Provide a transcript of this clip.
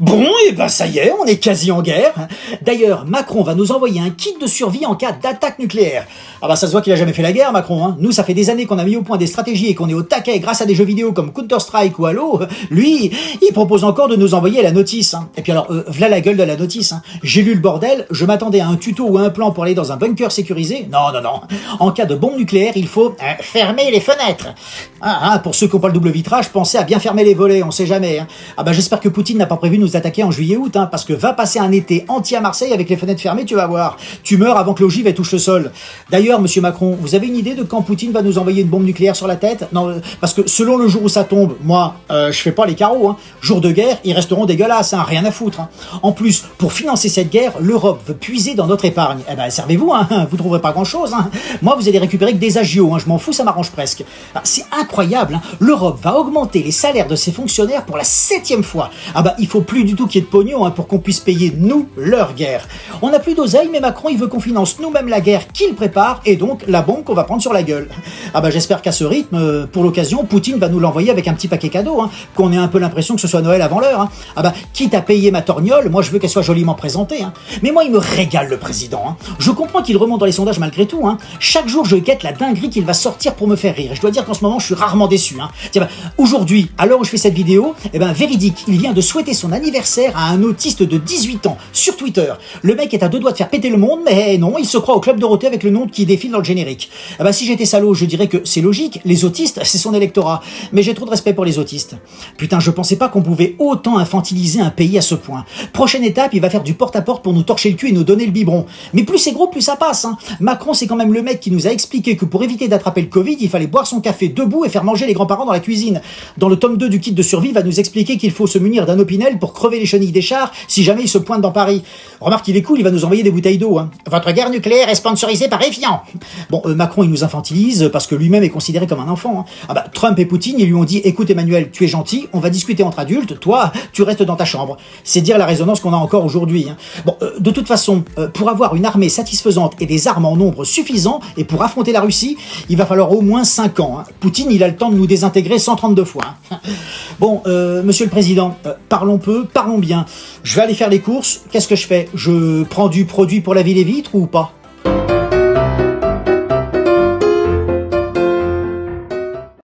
Bon, et ben ça y est, on est quasi en guerre. D'ailleurs, Macron va nous envoyer un kit de survie en cas d'attaque nucléaire. Ah bah ça se voit qu'il a jamais fait la guerre, Macron. Hein. Nous, ça fait des années qu'on a mis au point des stratégies et qu'on est au taquet grâce à des jeux vidéo comme Counter-Strike ou Halo. Lui, il propose encore de nous envoyer la notice. Hein. Et puis alors, v'là la gueule de la notice. Hein. J'ai lu le bordel, je m'attendais à un tuto ou un plan pour aller dans un bunker sécurisé. Non, non, non. En cas de bombe nucléaire, il faut fermer les fenêtres. Pour ceux qui n'ont pas le double vitrage, pensez à bien fermer les volets, on sait jamais. Hein. Ah bah j'espère que Poutine n'a pas prévu de nous attaquer en juillet-août, hein, parce que va passer un été entier à Marseille avec les fenêtres fermées, tu vas voir. Tu meurs avant que l'ogive touche le sol. D'ailleurs, monsieur Macron, vous avez une idée de quand Poutine va nous envoyer une bombe nucléaire sur la tête? Non, parce que selon le jour où ça tombe, moi, je fais pas les carreaux. Hein. Jour de guerre, ils resteront dégueulasses, hein, rien à foutre. Hein. En plus, pour financer cette guerre, l'Europe veut puiser dans notre épargne. Eh ben, servez-vous, hein, vous trouverez pas grand-chose. Hein. Moi, vous allez récupérer que des agios, hein, je m'en fous, ça m'arrange presque. Ah, c'est incroyable, hein. L'Europe va augmenter les salaires de ses fonctionnaires pour la 7e fois. Ah bah, il faut plus du tout qu'il y ait de pognon, hein, pour qu'on puisse payer, nous, leur guerre. On n'a plus d'oseille, mais Macron, il veut qu'on finance nous-mêmes la guerre qu'il prépare, et donc la bombe qu'on va prendre sur la gueule. Ah bah, j'espère qu'à ce rythme, pour l'occasion, Poutine va nous l'envoyer avec un petit paquet cadeau, hein, qu'on ait un peu l'impression que ce soit Noël avant l'heure. Hein. Ah bah, quitte à payer ma torgnole, moi je veux qu'elle soit joliment présentée. Hein. Mais moi, il me régale, le président. Hein. Je comprends qu'il remonte dans les sondages malgré tout. Hein. Chaque jour, je guette la dinguerie qu'il va sortir pour me faire rire. Et je dois dire qu'en ce moment, je suis rarement déçu. Hein. Tiens, bah, aujourd'hui, à l'heure où je fais cette vidéo, eh ben, véridique, il vient de souhaiter son anniversaire à un autiste de 18 ans sur Twitter. Le mec est à 2 doigts de faire péter le monde, mais non, il se croit au Club Dorothée avec le nom qui défile dans le générique. Eh ben, si j'étais salaud, je dirais que c'est logique, les autistes, c'est son électorat. Mais j'ai trop de respect pour les autistes. Putain, je pensais pas qu'on pouvait autant infantiliser un pays à ce point. Prochaine étape, il va faire du porte-à-porte pour nous torcher le cul et nous donner le biberon. Mais plus c'est gros, plus ça passe. Hein. Macron, c'est quand même le mec qui nous a expliqué que pour éviter d'attraper le Covid, il fallait boire son café debout et faire manger les grands-parents dans la cuisine. Dans le tome 2 du kit de survie, il va nous expliquer qu'il faut se munir d'un Opinel pour crever les chenilles des chars si jamais il se pointe dans Paris. Remarque, il est cool, il va nous envoyer des bouteilles d'eau. Hein. Votre guerre nucléaire est sponsorisée par Evian. Bon, Macron, il nous infantilise parce que lui-même est considéré comme un enfant. Hein. Ah bah, Trump et Poutine, ils lui ont dit, écoute Emmanuel, tu es gentil, on va discuter entre adultes, toi, tu restes dans ta chambre. C'est dire la résonance qu'on a encore aujourd'hui. Hein. Bon, de toute façon, pour avoir une armée satisfaisante et des armes en nombre suffisant, et pour affronter la Russie, il va falloir au moins 5 ans. Hein. Poutine, il a le temps de nous désintégrer 132 fois. Hein. Bon, monsieur le président, parlons peu, parlons bien. Je vais aller faire les courses. Qu'est-ce que je fais? Je prends du produit pour laver les vitres ou pas?